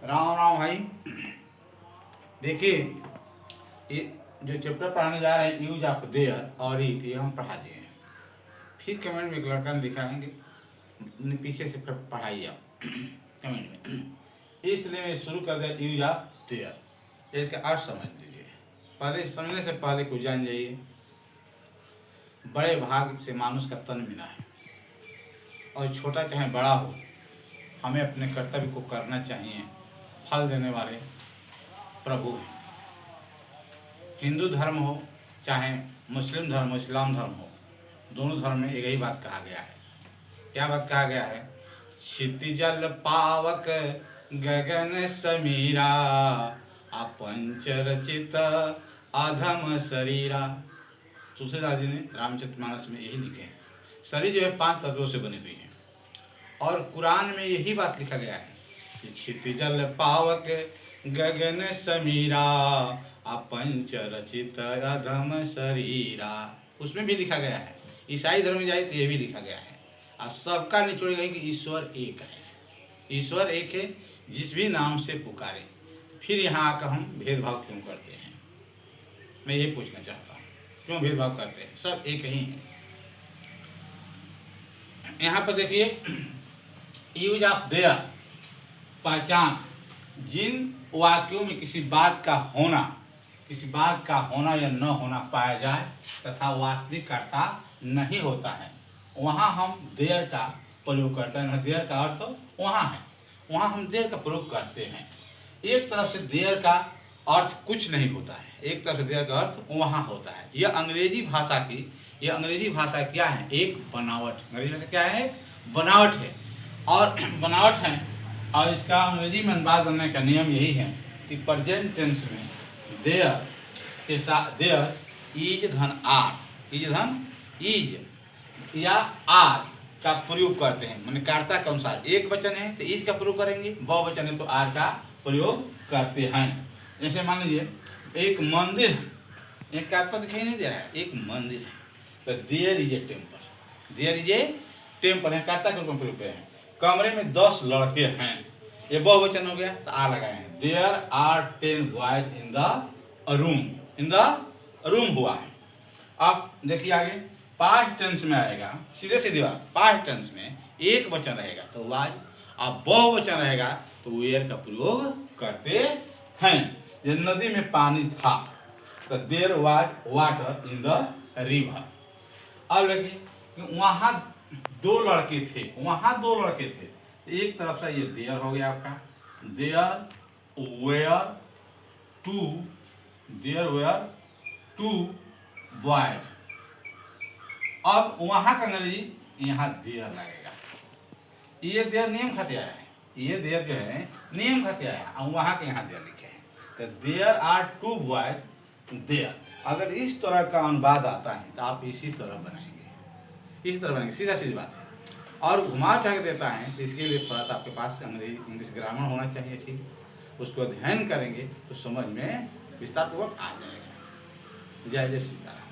राम राम भाई। देखिए, ये जो चैप्टर पढ़ाने जा रहे हैं, यूज ऑफ देयर और इट, ये हम पढ़ा दिए हैं। फिर कमेंट में एक लड़का ने लिखा है कि पीछे से पढ़ाइए आप कमेंट में। इसलिए मैं शुरू कर दिया यूज ऑफ देयर। इसका अर्थ समझ लीजिए। पहले समझने से पहले कुछ जान जाइए। बड़े भाग से मानुष का तन मिला है, और छोटा चाहे बड़ा हो, हमें अपने कर्तव्य को करना चाहिए। फल देने वाले प्रभु हैं। हिंदू धर्म हो चाहे मुस्लिम धर्म हो, इस्लाम धर्म हो, दोनों धर्म में एक ही बात कहा गया है। क्या बात कहा गया है? क्षितिजल पावक गगन समीरा, अपंच रचित अधम शरीरा। तुलसीदास जी ने रामचरितमानस में यही लिखे हैं। शरीर जो है 5 तत्वों से बनी हुई है, और कुरान में यही बात लिखा गया है कि क्षितिजल पावक गगन समीरा, अपंच रचित अधम शरीरा। उसमें भी लिखा गया है। ईसाई धर्म में जाए तो ये भी लिखा गया है। और सबका निचोड़ गई कि ईश्वर एक है। ईश्वर एक है, जिस भी नाम से पुकारे। फिर यहाँ आकर हम भेदभाव क्यों करते हैं? मैं ये पूछना चाहता हूँ, क्यों भेदभाव करते हैं? सब एक ही हैं। यहाँ पर देखिए, यूज ऑफ देयर, पहचान। जिन वाक्यों में किसी बात का होना या न होना पाया जाए तथा वास्तविक कर्ता नहीं होता है, वहाँ हम देयर का प्रयोग करते हैं। देयर का अर्थ वहाँ है, वहाँ हम देयर का प्रयोग करते हैं। एक तरफ से देयर का अर्थ कुछ नहीं होता है, एक तरफ से देयर का अर्थ वहाँ होता है। यह अंग्रेजी भाषा क्या है? एक बनावट। अंग्रेजी भाषा क्या है? बनावट है। और बनावट है, और इसका अंग्रेजी में अनुवाद करने का नियम यही है कि प्रेजेंट टेंस में देयर के साथ देयर इज धन इज या आर का प्रयोग करते हैं। माने कर्ता के अनुसार। एक वचन है तो इज का प्रयोग करेंगे, बहुवचन है तो आर का प्रयोग करते हैं। जैसे मान लीजिए एक मंदिर, एक कर्ता दिखाई नहीं दे रहा है, एक मंदिर है, तो देयर इज ए टेम्पल है, कर्ता के रूप में प्रयोग हैं। कमरे में 10 लड़के हैं, ये बहुवचन हो गया तो आ लगाए हैं। There are 10 boys in the room हुआ है। अब देखिए आगे, पास्ट टेंस में आएगा, सीधी बात। पास्ट टेंस में एक वचन रहेगा तो वाज, अब बहुवचन रहेगा तो वेयर का प्रयोग करते हैं। जब नदी में पानी था तो there was water in the river. अब देखिए वहाँ 2 लड़के थे, एक तरफ से ये देयर हो गया आपका। There were two boys. अब वहाँ का अंग्रेजी यहाँ देयर लगेगा। ये देयर नियम खातिर आया है, ये देयर जो है नियम खातिर आया है, और वहाँ के यहाँ देयर लिखे हैं। तो देयर आर 2 बॉयज देयर। अगर इस तरह का अनुवाद आता है तो आप इसी तरह बनाएंगे, सीधी बात है। और घुमा चढ़ देता है तो इसके लिए थोड़ा सा आपके पास इंग्लिश ग्रामर होना चाहिए अच्छी। उसको अध्ययन करेंगे तो समझ में विस्तारपूर्वक आ जाएगा। जय जय सीताराम।